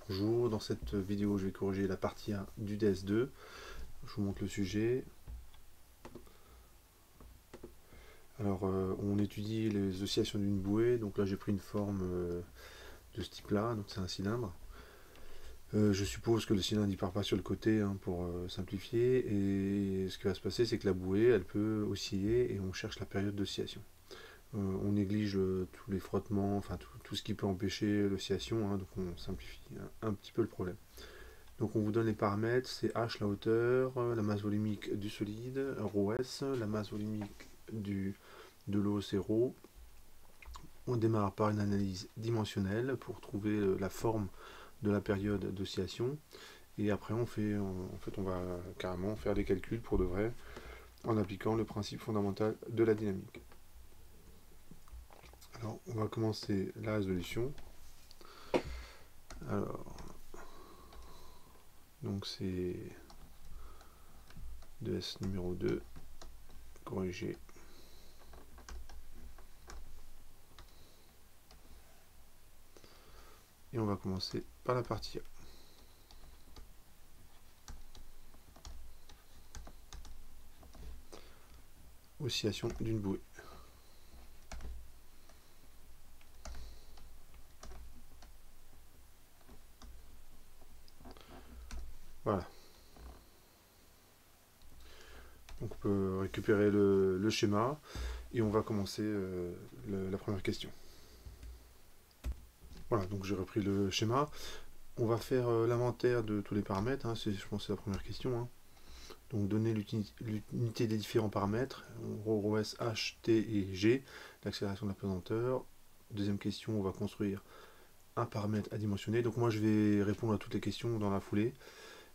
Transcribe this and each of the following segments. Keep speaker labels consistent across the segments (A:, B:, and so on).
A: Bonjour, dans cette vidéo je vais corriger la partie 1 du DS2. Je vous montre le sujet. Alors on étudie les oscillations d'une bouée, donc là j'ai pris une forme de ce type là, donc c'est un cylindre. Je suppose que le cylindre ne part pas sur le côté pour simplifier, et ce qui va se passer c'est que la bouée elle peut osciller et on cherche la période d'oscillation. On néglige tous les frottements, enfin tout ce qui peut empêcher l'oscillation, donc on simplifie un petit peu le problème. Donc on vous donne les paramètres, c'est H la hauteur, la masse volumique du solide, ρS, la masse volumique de l'eau c'est ρ. On démarre par une analyse dimensionnelle pour trouver la forme de la période d'oscillation. Et après on va carrément faire des calculs pour de vrai en appliquant le principe fondamental de la dynamique. Alors on va commencer la résolution. Alors, donc c'est 2S numéro 2, corrigé. Et on va commencer par la partie A. Oscillation d'une bouée. Voilà. Donc on peut récupérer le schéma et on va commencer la première question. Voilà, donc j'ai repris le schéma. On va faire l'inventaire de tous les paramètres, je pense que c'est la première question. Donc donner l'unité des différents paramètres, ρ, s, h, t et g, l'accélération de la pesanteur. Deuxième question, on va construire un paramètre adimensionné. Donc moi je vais répondre à toutes les questions dans la foulée.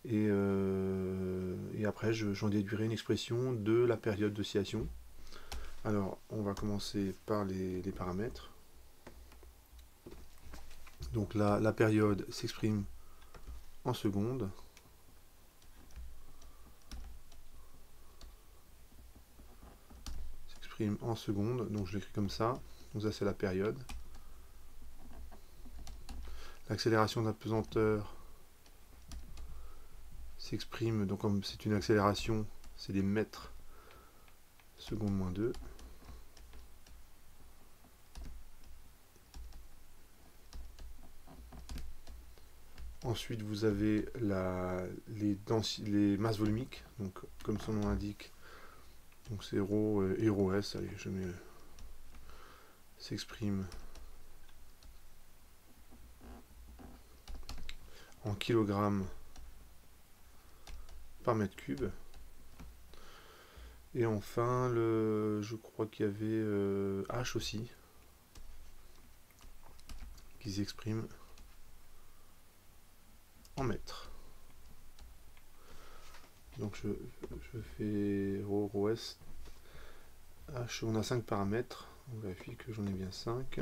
A: Et après j'en déduirai une expression de la période d'oscillation. Alors on va commencer par les paramètres. Donc là la période s'exprime en secondes. S'exprime en secondes, donc je l'écris comme ça. Donc ça c'est la période. L'accélération de la pesanteur s'exprime, donc comme c'est une accélération, c'est des mètres seconde moins 2. Ensuite, vous avez les masses volumiques, donc comme son nom l'indique, donc c'est ρ et ρs, allez, je mets s'exprime en kilogrammes par mètre cube. Et enfin, je crois qu'il y avait H aussi, qui s'exprime en mètres. Donc je fais ρs, H, on a 5 paramètres, on vérifie que j'en ai bien 5,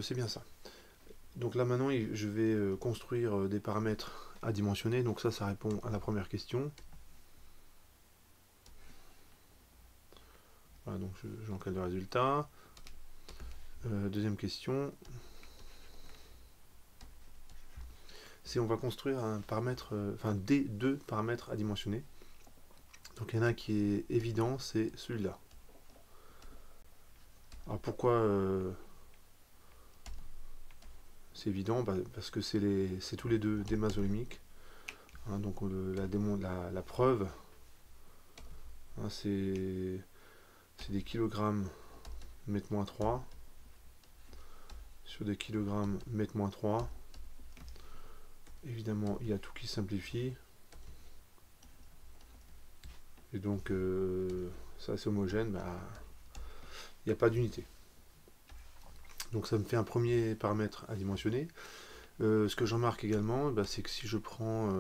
A: c'est bien ça. Donc là maintenant je vais construire des paramètres adimensionnés, donc ça répond à la première question. Voilà, donc j'encadre le résultat. Deuxième question, c'est on va construire un paramètre, des deux paramètres adimensionnés. Donc il y en a un qui est évident, c'est celui-là. Alors pourquoi c'est évident? Parce que c'est tous les deux des masses volumiques. Donc la preuve, c'est des kilogrammes mètre moins 3 sur des kilogrammes mètre moins 3. Évidemment, il y a tout qui simplifie. Et donc, ça c'est homogène, il n'y a pas d'unité. Donc ça me fait un premier paramètre à dimensionner. Ce que je remarque également, c'est que si je prends...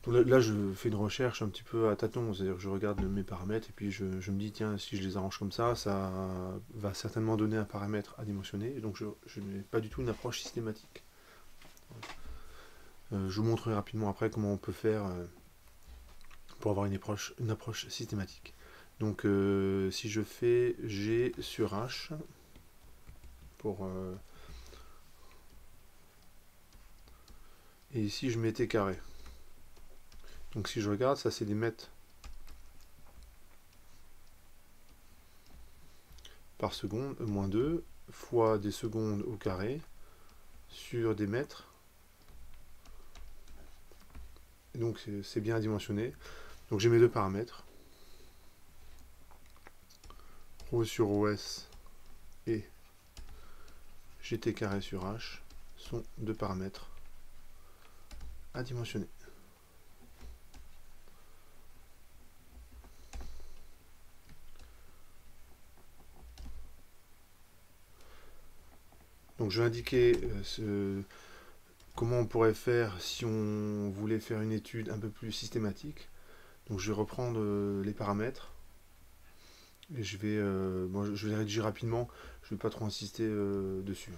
A: là, je fais une recherche un petit peu à tâtons, c'est-à-dire que je regarde mes paramètres et puis je me dis, tiens, si je les arrange comme ça va certainement donner un paramètre à dimensionner. Et donc je n'ai pas du tout une approche systématique. Je vous montrerai rapidement après comment on peut faire pour avoir une approche systématique. Donc si je fais G sur H pour Et ici, je mets t carré. Donc si je regarde, ça c'est des mètres par seconde, moins 2, fois des secondes au carré, sur des mètres. Donc c'est bien dimensionné. Donc j'ai mes deux paramètres. Rho sur OS et GT carré sur H sont deux paramètres à dimensionner. Donc je vais indiquer comment on pourrait faire si on voulait faire une étude un peu plus systématique. Donc je vais reprendre les paramètres et je vais les rédiger rapidement, je ne vais pas trop insister dessus.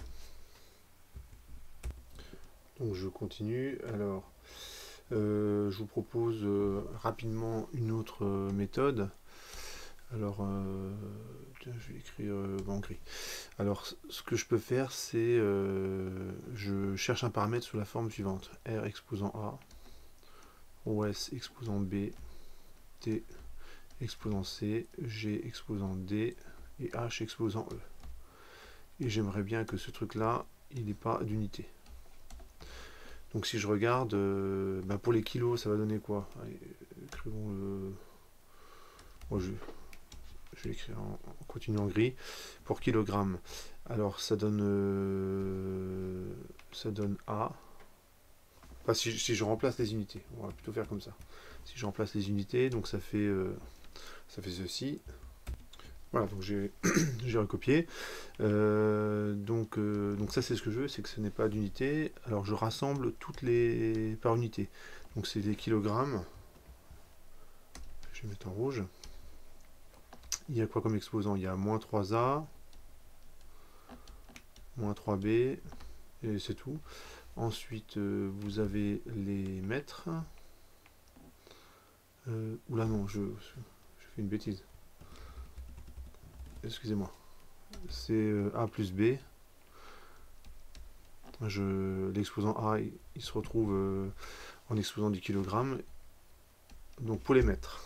A: Donc je continue. Alors je vous propose rapidement une autre méthode. Alors je vais écrire en gris. Alors ce que je peux faire, c'est je cherche un paramètre sous la forme suivante: R exposant A, OS exposant B, T exposant C, G exposant D et H exposant E. Et j'aimerais bien que ce truc là il n'ait pas d'unité. Donc si je regarde, pour les kilos, ça va donner quoi? Allez, écrivons je vais écrire en continuant en gris. Pour kilogramme, alors ça donne A. Enfin, si je remplace les unités, on va plutôt faire comme ça. Si je remplace les unités, donc ça fait ceci. Voilà, donc j'ai recopié. Donc ça c'est ce que je veux, c'est que ce n'est pas d'unité. Alors je rassemble toutes les par unité. Donc c'est des kilogrammes. Je vais mettre en rouge. Il y a quoi comme exposant? Il y a moins 3A, moins 3B, et c'est tout. Ensuite, vous avez les mètres. Oula non, je fais une bêtise. Excusez-moi. C'est A plus B. L'exposant A, il se retrouve en exposant du kilogramme. Donc pour les mètres,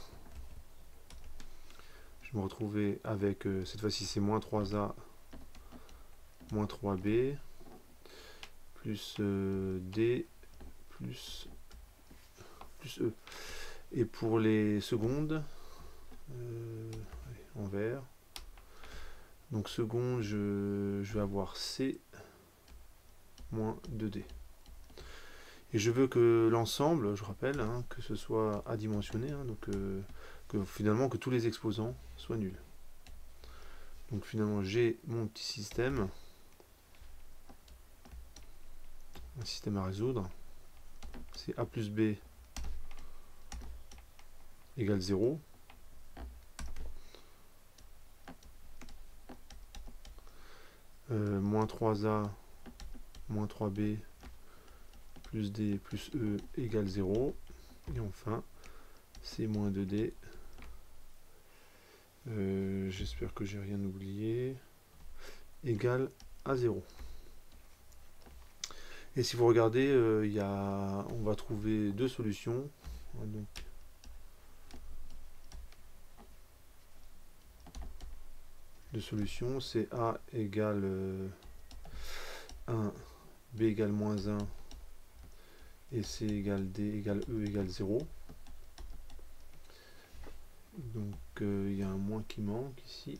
A: je me retrouvais avec, cette fois-ci c'est moins 3A, moins 3B, plus D, plus E. Et pour les secondes, en vert, donc seconde, je vais avoir C moins 2D. Et je veux que l'ensemble, je rappelle, hein, que ce soit adimensionné, hein, donc que finalement que tous les exposants soient nuls. Donc finalement j'ai mon petit système, un système à résoudre. C'est A plus B égale 0. Moins 3A, moins 3B, plus D plus E égale 0. Et enfin, C moins 2D. J'espère que j'ai rien oublié. Égale à 0. Et si vous regardez, on va trouver deux solutions. Donc, deux solutions, c'est A égale 1, B égale moins 1 et C égale D égale E égale 0. Donc il y a un moins qui manque ici.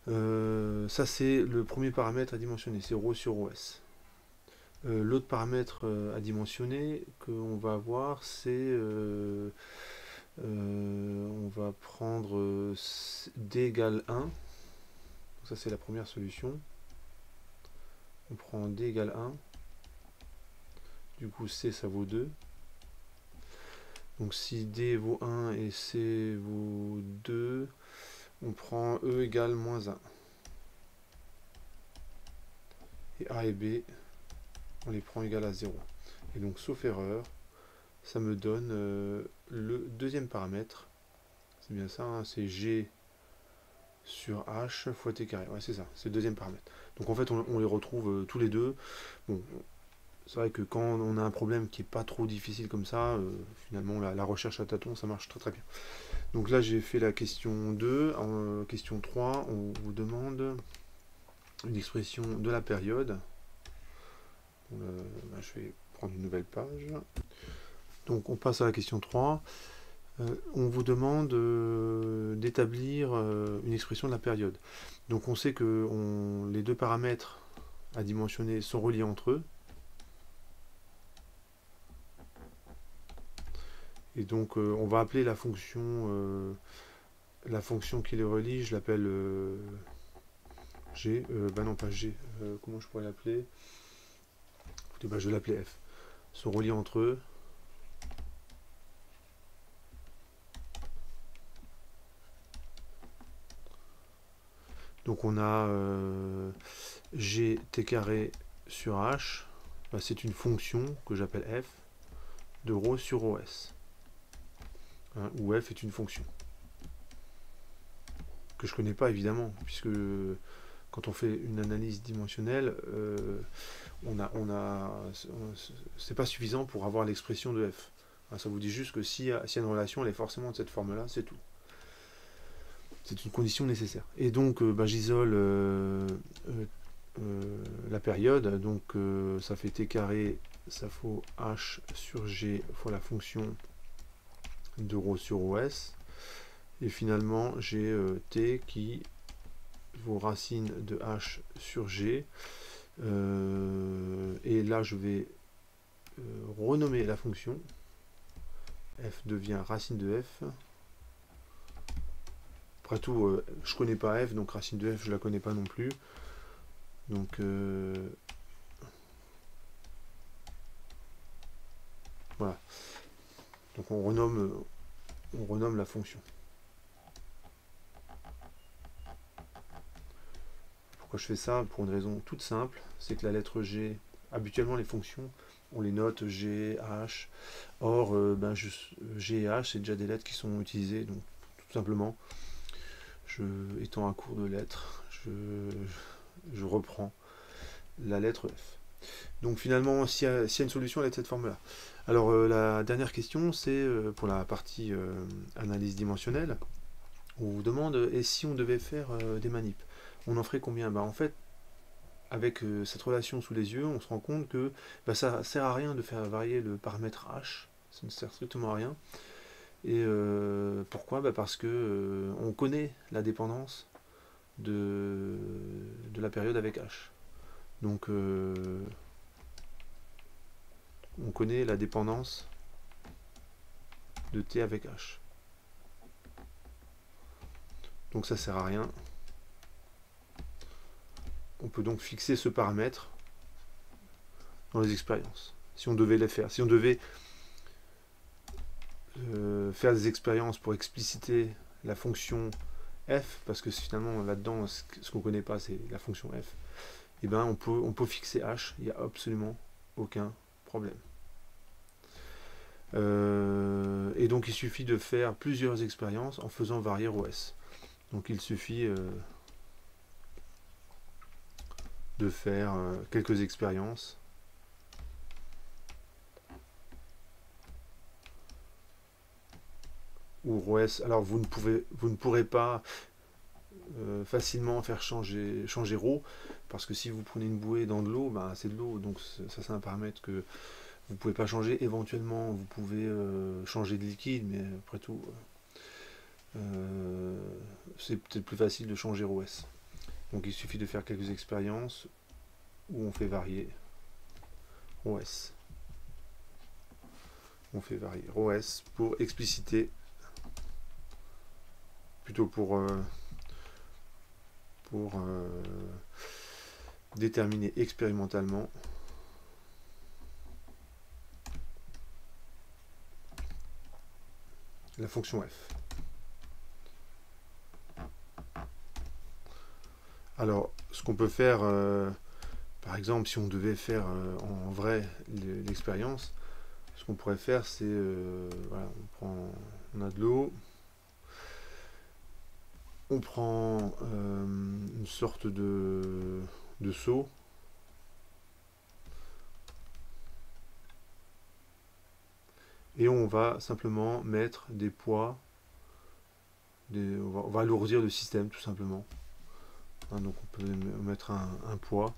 A: Ça c'est le premier paramètre à dimensionner, c'est ρ sur OS. L'autre paramètre à dimensionner qu'on va avoir, c'est on va prendre D égale 1. Donc ça c'est la première solution. On prend D égale 1. Du coup C ça vaut 2. Donc si D vaut 1 et C vaut 2, on prend E égale moins 1. Et A et B, on les prend égale à 0. Et donc sauf erreur, ça me donne le deuxième paramètre. C'est bien ça, hein, c'est G sur H fois T carré. Ouais, c'est ça, c'est le deuxième paramètre. Donc en fait, on les retrouve tous les deux. Bon, c'est vrai que quand on a un problème qui est pas trop difficile comme ça, finalement la recherche à tâtons, ça marche très très bien. Donc là j'ai fait la question 2. En question 3, on vous demande une expression de la période. Je vais prendre une nouvelle page. Donc on passe à la question 3. On vous demande d'établir une expression de la période. Donc on sait que les deux paramètres à dimensionner sont reliés entre eux. Et donc on va appeler la fonction qui les relie, je l'appelle G. Bah non, pas G. Comment je pourrais l'appeler? Écoutez, bah, je vais l'appeler F. Ils sont reliés entre eux. Donc on a gt carré sur h, bah, c'est une fonction que j'appelle f de ρ sur os, hein, où f est une fonction que je connais pas évidemment, puisque quand on fait une analyse dimensionnelle, c'est pas suffisant pour avoir l'expression de f. Hein, ça vous dit juste que s'il y a une relation, elle est forcément de cette forme-là, c'est tout. C'est une condition nécessaire. Et donc, j'isole la période, donc ça fait t carré, ça faut h sur g fois la fonction de ρ sur os, et finalement j'ai t qui vaut racine de h sur g, et là je vais renommer la fonction, f devient racine de f. Après tout, je connais pas f, donc racine de f je la connais pas non plus. Donc voilà. Donc on renomme la fonction. Pourquoi je fais ça? Pour une raison toute simple, c'est que la lettre G, habituellement les fonctions, on les note G, H. Or, G et H, c'est déjà des lettres qui sont utilisées, donc tout simplement, étant un cours de lettres, je reprends la lettre F. Donc finalement, s'il y a une solution, elle est de cette forme-là. Alors la dernière question, c'est pour la partie analyse dimensionnelle. On vous demande, et si on devait faire des manips, on en ferait combien? Bah, en fait, avec cette relation sous les yeux, on se rend compte que ça ne sert à rien de faire varier le paramètre h, ça ne sert strictement à rien. Et pourquoi? Parce que on connaît la dépendance de la période avec h. Donc on connaît la dépendance de t avec h. Donc ça sert à rien. On peut donc fixer ce paramètre dans les expériences. Si on devait les faire, si on devait faire des expériences pour expliciter la fonction f, parce que finalement là-dedans, ce qu'on ne connaît pas, c'est la fonction f, et ben on peut fixer h, il n'y a absolument aucun problème. Et donc il suffit de faire plusieurs expériences en faisant varier os. Donc il suffit de faire quelques expériences où ROS, alors vous ne pourrez pas facilement faire changer ρ, parce que si vous prenez une bouée dans de l'eau, c'est de l'eau, donc ça c'est un paramètre que vous ne pouvez pas changer. Éventuellement vous pouvez changer de liquide, mais après tout c'est peut-être plus facile de changer OS. Donc il suffit de faire quelques expériences où on fait varier OS. On fait varier OS pour expliciter, plutôt pour déterminer expérimentalement la fonction f. Alors, ce qu'on peut faire, par exemple, si on devait faire en vrai l'expérience, ce qu'on pourrait faire, c'est, voilà, on a de l'eau, on prend une sorte de seau, Et on va simplement mettre des poids, on va alourdir le système tout simplement. Hein, donc on peut mettre un poids.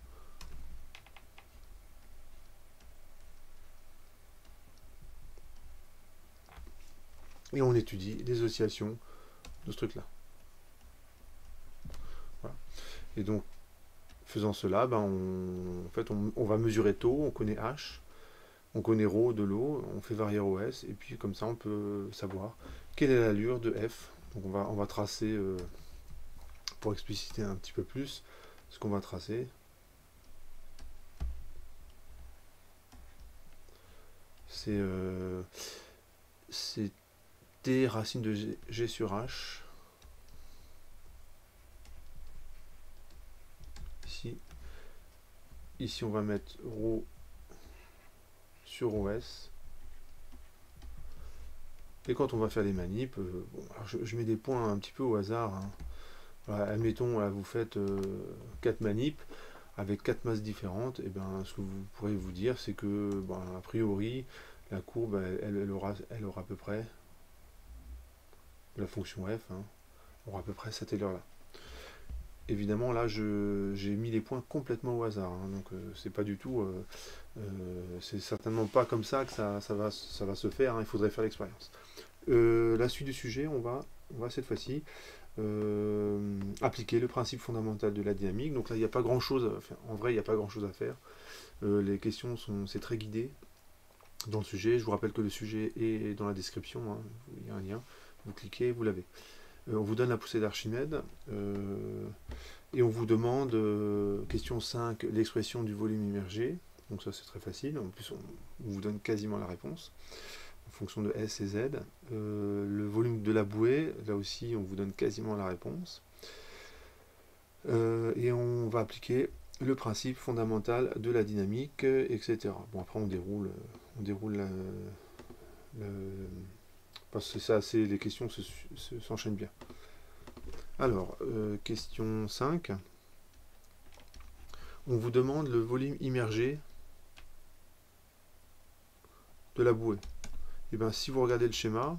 A: Et on étudie les oscillations de ce truc-là. Voilà. Et donc, faisant cela, ben en fait, on va mesurer taux, on connaît H, on connaît ρ de l'eau, on fait varier OS, et puis comme ça, on peut savoir quelle est l'allure de F. Donc on va tracer, pour expliciter un petit peu plus, ce qu'on va tracer. C'est T racine de G sur H. Ici on va mettre ρ sur OS. Et quand on va faire les manips, bon, alors je mets des points un petit peu au hasard. Hein. Voilà, admettons, là, vous faites 4 manips avec 4 masses différentes. Et bien, ce que vous pourrez vous dire, c'est que, bon, a priori, la courbe, elle aura à peu près, la fonction f, hein, aura à peu près cette allure-là. Évidemment, là, j'ai mis les points complètement au hasard. Hein, donc, c'est pas du tout... c'est certainement pas comme ça que ça va se faire. Hein, il faudrait faire l'expérience. La suite du sujet, on va cette fois-ci appliquer le principe fondamental de la dynamique. Donc là, il n'y a pas grand-chose à faire. En vrai, il n'y a pas grand-chose à faire. Les questions c'est très guidé dans le sujet. Je vous rappelle que le sujet est dans la description. Hein. Il y a un lien. Vous cliquez, vous l'avez. On vous donne la poussée d'Archimède et on vous demande, question 5, l'expression du volume immergé. Donc ça c'est très facile, en plus on vous donne quasiment la réponse en fonction de S et Z. Le volume de la bouée, là aussi on vous donne quasiment la réponse. Et on va appliquer le principe fondamental de la dynamique, etc. Bon après on déroule parce que ça, les questions s'enchaînent bien. Alors, question 5. On vous demande le volume immergé de la bouée. Et bien, si vous regardez le schéma,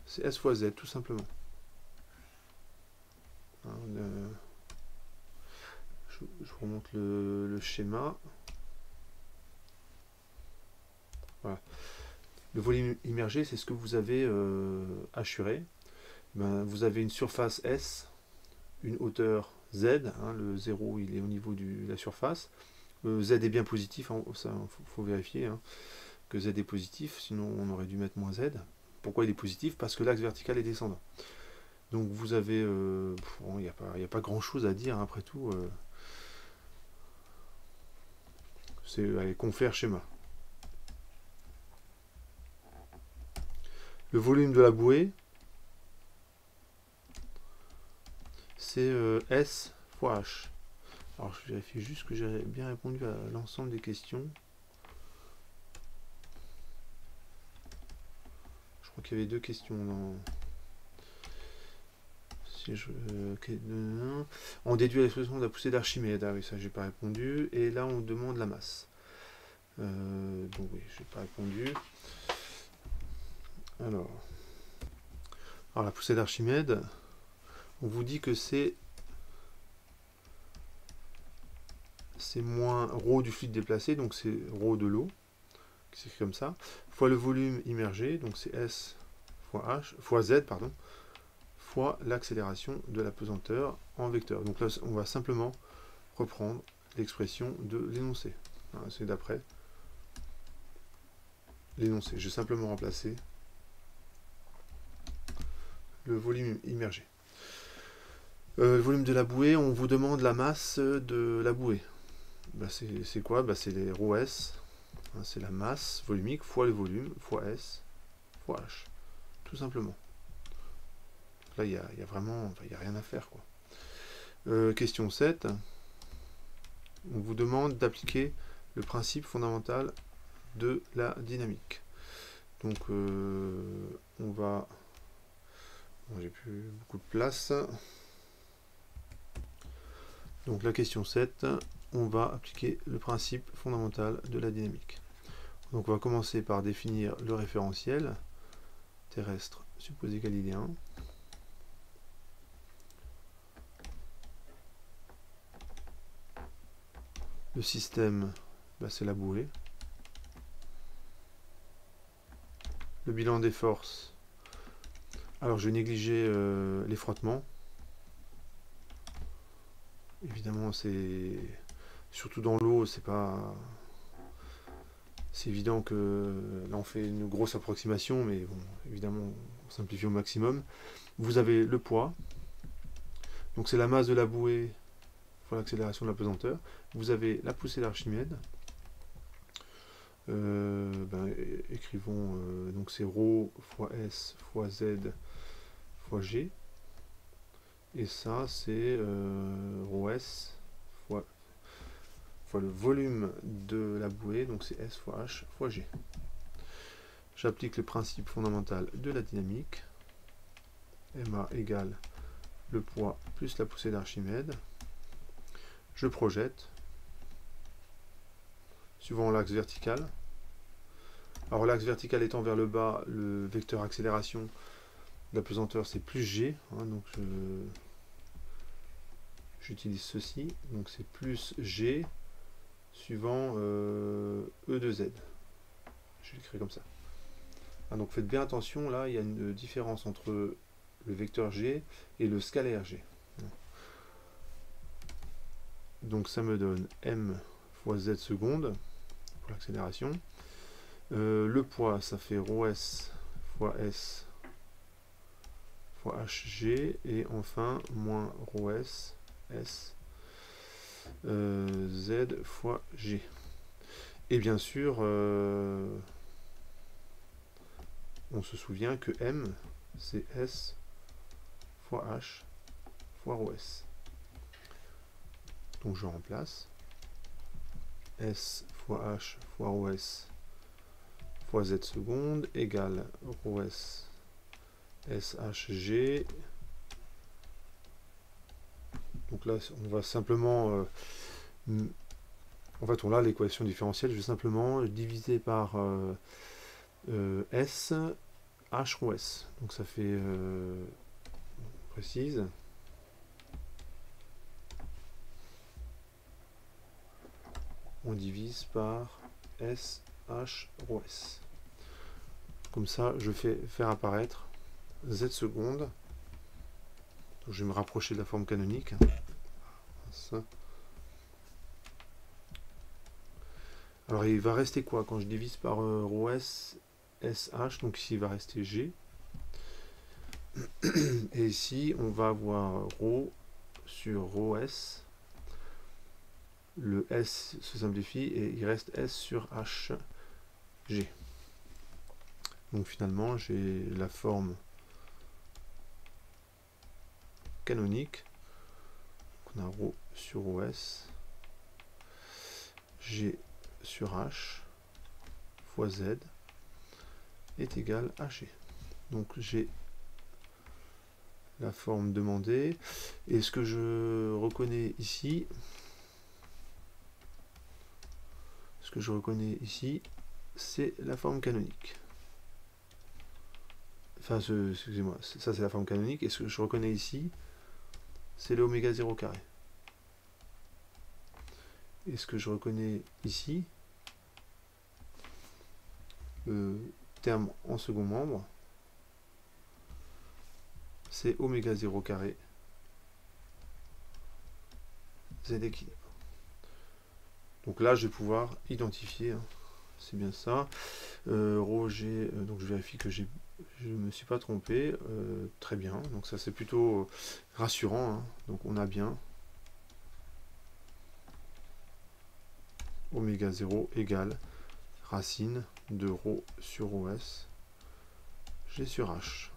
A: c'est S fois Z, tout simplement. Hein, je vous remonte le schéma. Voilà. Le volume immergé, c'est ce que vous avez assuré. Ben, vous avez une surface S, une hauteur Z, hein, le 0 il est au niveau de la surface. Z est bien positif, hein, ça faut vérifier hein, que Z est positif, sinon on aurait dû mettre moins Z. Pourquoi il est positif? Parce que l'axe vertical est descendant. Donc vous avez, il n'y a pas grand chose à dire hein, après tout. C'est confère schéma. Le volume de la bouée, c'est S fois H. Alors je vérifie juste que j'ai bien répondu à l'ensemble des questions. Je crois qu'il y avait 2 questions dans... Si je... On déduit l'expression de la poussée d'Archimède. Ah oui, ça j'ai pas répondu. Et là on demande la masse. Donc oui, j'ai pas répondu. Alors la poussée d'Archimède, on vous dit que c'est moins ρ du fluide déplacé, donc c'est ρ de l'eau, c'est comme ça, fois le volume immergé, donc c'est S fois Z, pardon, fois l'accélération de la pesanteur en vecteur. Donc là, on va simplement reprendre l'expression de l'énoncé. C'est d'après l'énoncé. J'ai simplement remplacé le volume immergé. Le volume de la bouée, on vous demande la masse de la bouée. Bah, c'est quoi? Bah, c'est les ρS, hein, c'est la masse volumique fois le volume fois S fois H, tout simplement. Là, il y a vraiment, il n'y a rien à faire, quoi. Question 7. On vous demande d'appliquer le principe fondamental de la dynamique. Donc, on va... Bon, j'ai plus beaucoup de place. Donc, la question 7, on va appliquer le principe fondamental de la dynamique. Donc on va commencer par définir le référentiel terrestre supposé galiléen. Le système, c'est la bouée. Le bilan des forces. Alors je vais négliger les frottements. Évidemment, c'est surtout dans l'eau, c'est évident que là on fait une grosse approximation, mais bon, évidemment on simplifie au maximum. Vous avez le poids, donc c'est la masse de la bouée fois l'accélération de la pesanteur. Vous avez la poussée d'Archimède. Écrivons, donc c'est ρ fois S fois Z fois G. Et ça, c'est ρS fois le volume de la bouée, donc c'est S fois H fois G. J'applique le principe fondamental de la dynamique. MA égale le poids plus la poussée d'Archimède. Je projette, suivant l'axe vertical. Alors l'axe vertical étant vers le bas, le vecteur accélération de la pesanteur c'est plus G, donc j'utilise ceci, donc c'est plus G suivant E de Z. Je l'écris comme ça. Donc faites bien attention, là il y a une différence entre le vecteur G et le scalaire G. Donc ça me donne M fois Z seconde pour l'accélération. Le poids, ça fait ρS fois S fois HG, et enfin moins ρS S Z fois G. Et bien sûr, on se souvient que M, c'est S fois H fois ρS. Donc je remplace S fois H fois ρS fois Z seconde égale ρS SHG. Donc là, on va simplement... en fait, on a l'équation différentielle. Je vais simplement diviser par S, H rho S. Donc ça fait... précise. On divise par S, H rho S. Comme ça, je fais faire apparaître Z seconde. Donc, je vais me rapprocher de la forme canonique. Ça. Alors il va rester quoi quand je divise par ρ S, SH, donc ici il va rester G. Et ici on va avoir ρ sur ρS. Le S se simplifie et il reste S sur HG. Donc finalement j'ai la forme canonique. On a ρ sur ρS, G sur H fois Z est égal à G. Donc j'ai la forme demandée. Et ce que je reconnais ici, c'est la forme canonique. Enfin, excusez-moi, ça c'est la forme canonique. Et ce que je reconnais ici, c'est le oméga 0 carré. Et ce que je reconnais ici, le terme en second membre, c'est oméga 0 carré Z équilibre. Donc là, je vais pouvoir identifier, c'est bien ça. Rho G, donc je vérifie que je ne me suis pas trompé. Très bien, donc ça c'est plutôt rassurant. Donc on a bien oméga 0 égale racine de ρ sur ρS G sur H.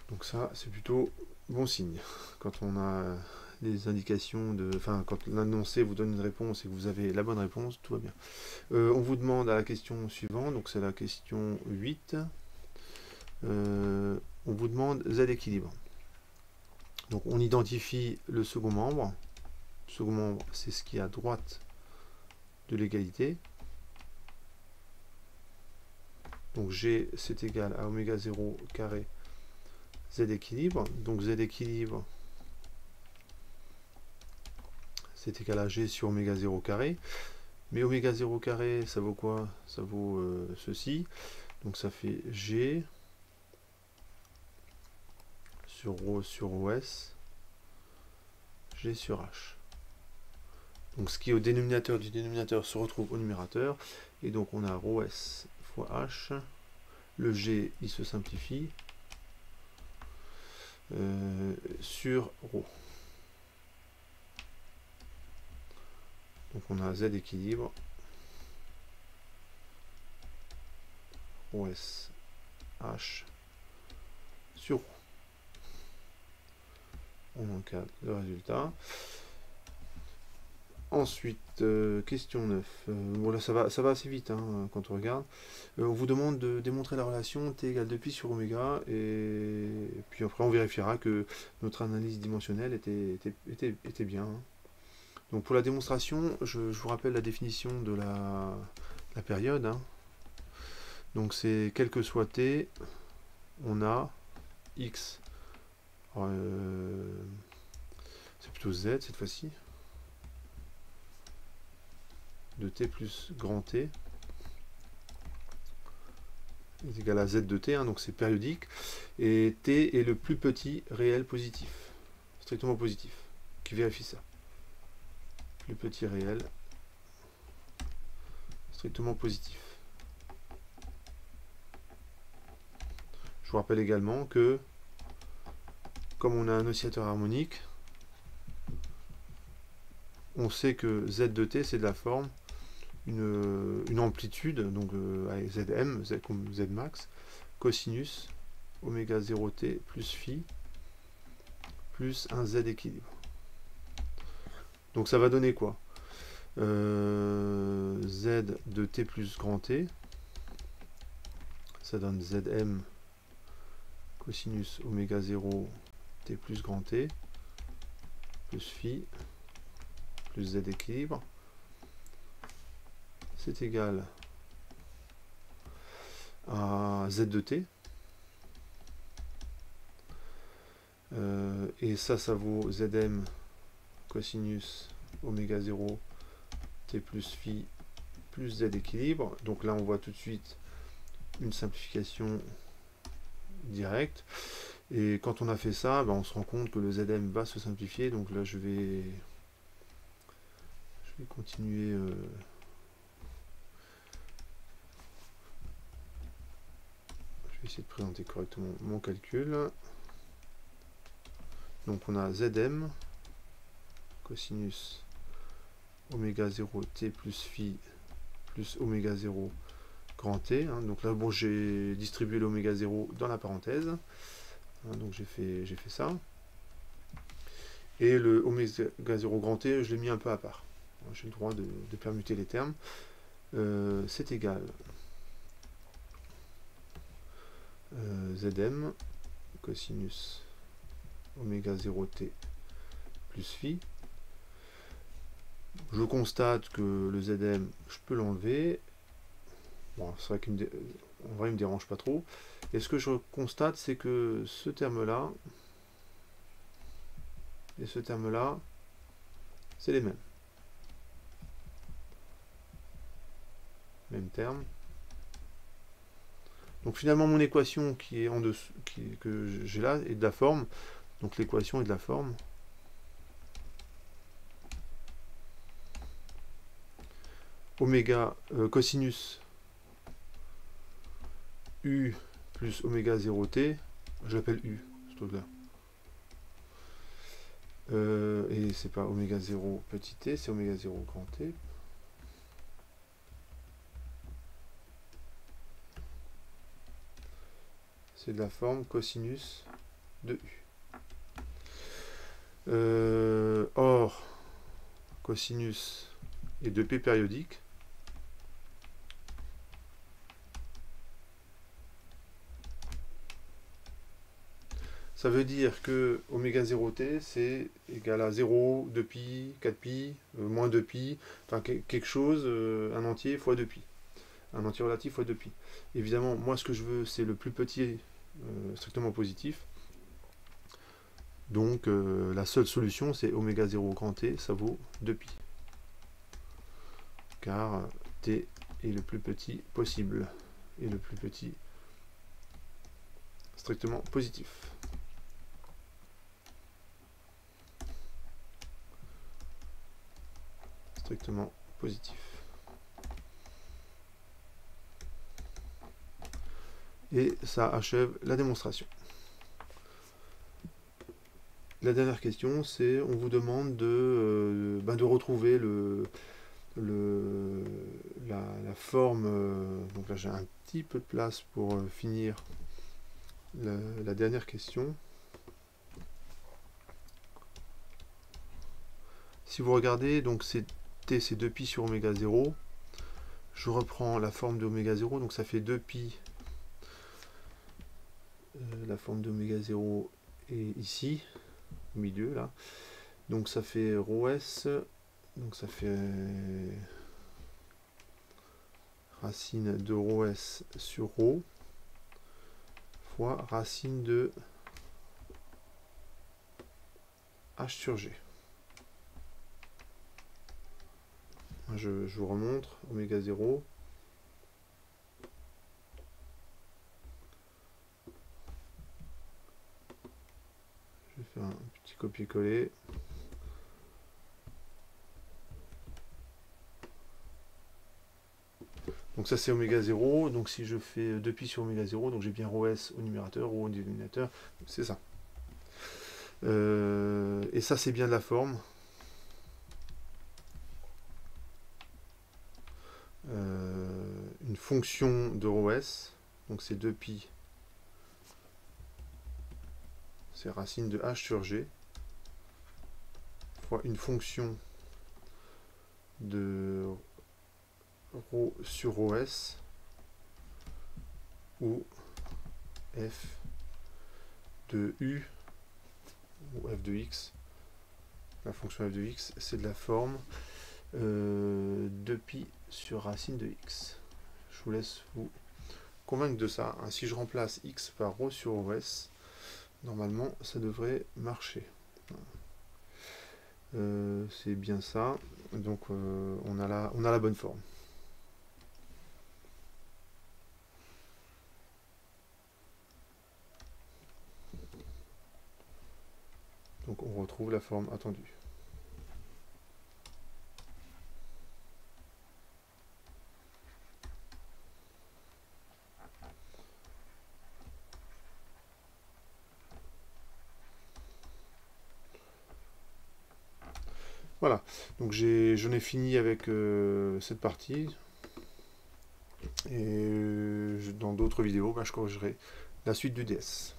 A: Donc ça c'est plutôt bon signe. Quand on a des indications de... Enfin, quand l'annoncé vous donne une réponse et que vous avez la bonne réponse, tout va bien. On vous demande à la question suivante, donc c'est la question 8. On vous demande Z équilibre. Donc on identifie le second membre. Le second membre, c'est ce qui est à droite de l'égalité. Donc G c'est égal à oméga 0 carré Z équilibre. Donc Z équilibre c'est égal à G sur oméga 0 carré. Mais oméga 0 carré, ça vaut quoi? Ça vaut ceci. Donc ça fait G sur ρ sur OS, G sur H. Donc ce qui est au dénominateur du dénominateur se retrouve au numérateur. Et donc on a ρS fois H. Le G, il se simplifie sur ρ. Donc on a Z équilibre. OS H sur ρ. On encadre le résultat. Ensuite, question 9. Bon là ça va assez vite hein, quand on regarde. On vous demande de démontrer la relation t égale 2pi sur oméga et puis après on vérifiera que notre analyse dimensionnelle était bien. Hein. Donc pour la démonstration, je vous rappelle la définition de la période. Hein. Donc c'est quel que soit t, on a x. C'est plutôt z cette fois-ci. De t plus grand t est égal à z de t, hein, donc c'est périodique. Et t est le plus petit réel positif, strictement positif, qui vérifie ça. Plus petit réel, strictement positif. Je vous rappelle également que, comme on a un oscillateur harmonique, on sait que z de t c'est de la forme une amplitude, donc Zm, Z comme Z max, cosinus oméga 0t plus phi plus un Z équilibre. Donc ça va donner quoi? Z de t plus grand t, ça donne Zm cosinus oméga 0 t plus grand t plus phi plus Z équilibre. C'est égal à Z de t. Et ça vaut Zm cosinus oméga 0 t plus phi plus Z équilibre. Donc là, on voit tout de suite une simplification directe. Et quand on a fait ça, on se rend compte que le Zm va se simplifier. Donc là, je vais continuer... essayer de présenter correctement mon calcul. Donc on a Zm cosinus oméga 0 t plus phi plus oméga 0 grand t. Hein. Donc là, bon, j'ai distribué l'oméga 0 dans la parenthèse. Hein, donc j'ai fait ça. Et le oméga 0 grand t, je l'ai mis un peu à part. J'ai le droit de permuter les termes. C'est égal Zm cosinus oméga 0t plus phi. Je constate que le Zm, je peux l'enlever. Bon, c'est vrai qu'en vrai, il me dérange pas trop. Et ce que je constate, c'est que ce terme-là et ce terme-là, c'est les mêmes. Même terme. Donc finalement, mon équation qui est en dessous, que j'ai là, est de la forme. Donc l'équation est de la forme. Oméga cosinus U plus oméga 0t, je l'appelle U, ce truc-là. Et c'est pas oméga 0 petit t, c'est oméga 0 grand t. C'est de la forme cosinus de U. Or, cosinus est de P périodique. Ça veut dire que oméga 0t, c'est égal à 0, 2pi, 4pi, moins 2pi, enfin quelque chose, un entier fois 2pi. Un entier relatif fois 2pi. Évidemment, moi ce que je veux, c'est le plus petit strictement positif. Donc la seule solution, c'est oméga 0 grand t, ça vaut 2pi. Car t est le plus petit possible. Et le plus petit strictement positif. Strictement positif. Et ça achève la démonstration. La dernière question, c'est on vous demande de retrouver la forme. Donc là, j'ai un petit peu de place pour finir la dernière question. Si vous regardez, donc c'est t, c'est 2pi sur oméga 0. Je reprends la forme de oméga 0, donc ça fait 2pi. La forme d'oméga 0 est ici, au milieu là. Donc ça fait rho s, donc ça fait racine de rho s sur rho fois racine de h sur g. Je vous remontre, oméga 0. Je vais faire un petit copier-coller. Donc ça c'est oméga 0, donc si je fais 2pi sur oméga 0, donc j'ai bien rho s au numérateur, rho au dénominateur, c'est ça. Et ça c'est bien de la forme. Une fonction de rho s, donc c'est 2pi, c'est racine de h sur g, fois une fonction de rho sur rho s, où f de u, ou f de x, la fonction f de x, c'est de la forme 2pi sur racine de x. Je vous laisse vous convaincre de ça. Hein. Si je remplace x par rho sur rho s, normalement ça devrait marcher. C'est bien ça. Donc on a la bonne forme. Donc on retrouve la forme attendue. Voilà, donc j'en ai fini avec cette partie. Et dans d'autres vidéos, je corrigerai la suite du DS.